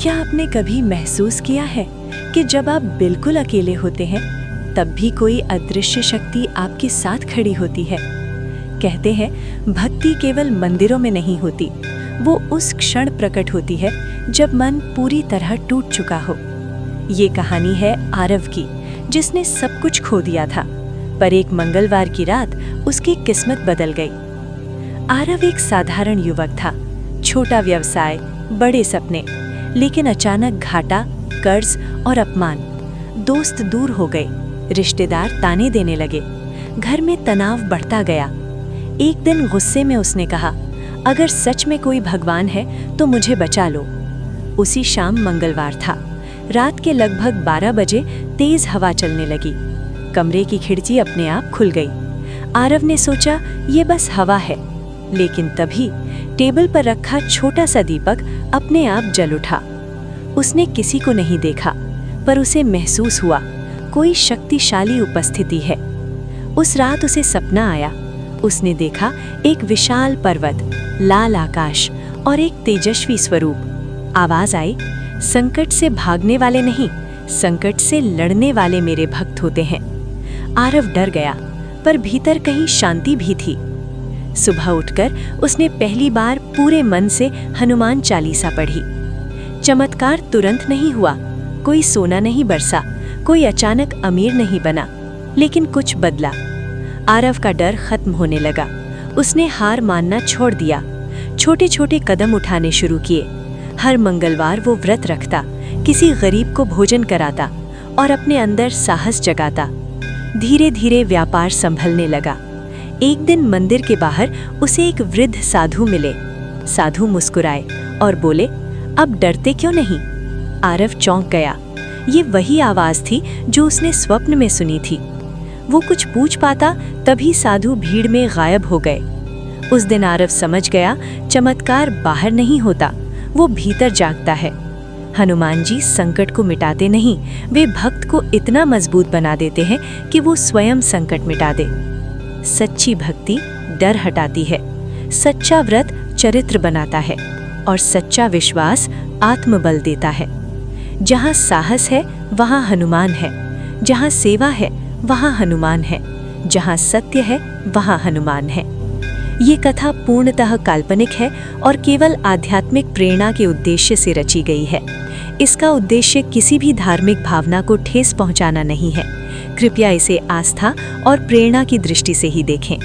क्या आपने कभी महसूस किया है कि जब आप बिल्कुल अकेले होते हैं तब भी कोई अदृश्य शक्ति आपके साथ खड़ी होती है? कहते हैं भक्ति केवल मंदिरों में नहीं होती, वो उस क्षण प्रकट होती है जब मन पूरी तरह टूट चुका हो। ये कहानी है आरव की, जिसने सब कुछ खो दिया था, पर एक मंगलवार की रात उसकी किस्मत बदल गई। आरव एक साधारण युवक था, छोटा व्यवसाय, बड़े सपने, लेकिन अचानक घाटा, कर्ज और अपमान। दोस्त दूर हो गए, रिश्तेदार ताने देने लगे, घर में तनाव बढ़ता गया। एक दिन गुस्से में उसने कहा, अगर सच में कोई भगवान है तो मुझे बचा लो। उसी शाम मंगलवार था। रात के लगभग 12 बजे तेज हवा चलने लगी। कमरे की खिड़की अपने आप खुल गई। आरव ने सोचा ये बस हवा है, लेकिन तभी टेबल पर रखा छोटा सा दीपक अपने आप जल उठा। उसने किसी को नहीं देखा, पर उसे महसूस हुआ कोई शक्तिशाली उपस्थिति है। उस रात उसे सपना आया। उसने देखा एक विशाल पर्वत, लाल आकाश और एक तेजस्वी स्वरूप। आवाज आई, संकट से भागने वाले नहीं, संकट से लड़ने वाले मेरे भक्त होते हैं। आरव डर गया, पर भीतर कहीं शांति भी थी। सुबह उठकर उसने पहली बार पूरे मन से हनुमान चालीसा पढ़ी। चमत्कार तुरंत नहीं हुआ, कोई सोना नहीं बरसा, कोई अचानक अमीर नहीं बना, लेकिन कुछ बदला। आरव का डर खत्म होने लगा। उसने हार मानना छोड़ दिया, छोटे छोटे कदम उठाने शुरू किए। हर मंगलवार वो व्रत रखता, किसी गरीब को भोजन कराता और अपने अंदर साहस जगाता। धीरे धीरे व्यापार संभलने लगा। एक दिन मंदिर के बाहर उसे एक वृद्ध साधु मिले। साधु मुस्कुराए और बोले, अब डरते क्यों नहीं? आरव चौंक गया। ये वही आवाज थी जो उसने स्वप्न में सुनी थी। वो कुछ पूछ पाता तभी साधु भीड़ में गायब हो गए। उस दिन आरव समझ गया, चमत्कार बाहर नहीं होता, वो भीतर जागता है। हनुमान जी संकट को मिटाते नहीं, वे भक्त को इतना मजबूत बना देते हैं कि वो स्वयं संकट मिटा दे। सच्ची भक्ति डर हटाती है, सच्चा व्रत चरित्र बनाता है और सच्चा विश्वास आत्मबल देता है। जहाँ साहस है वहाँ हनुमान है, जहाँ सेवा है वहाँ हनुमान है, जहाँ सत्य है वहाँ हनुमान है। ये कथा पूर्णतः काल्पनिक है और केवल आध्यात्मिक प्रेरणा के उद्देश्य से रची गई है। इसका उद्देश्य किसी भी धार्मिक भावना को ठेस पहुंचाना नहीं है। कृपया इसे आस्था और प्रेरणा की दृष्टि से ही देखें।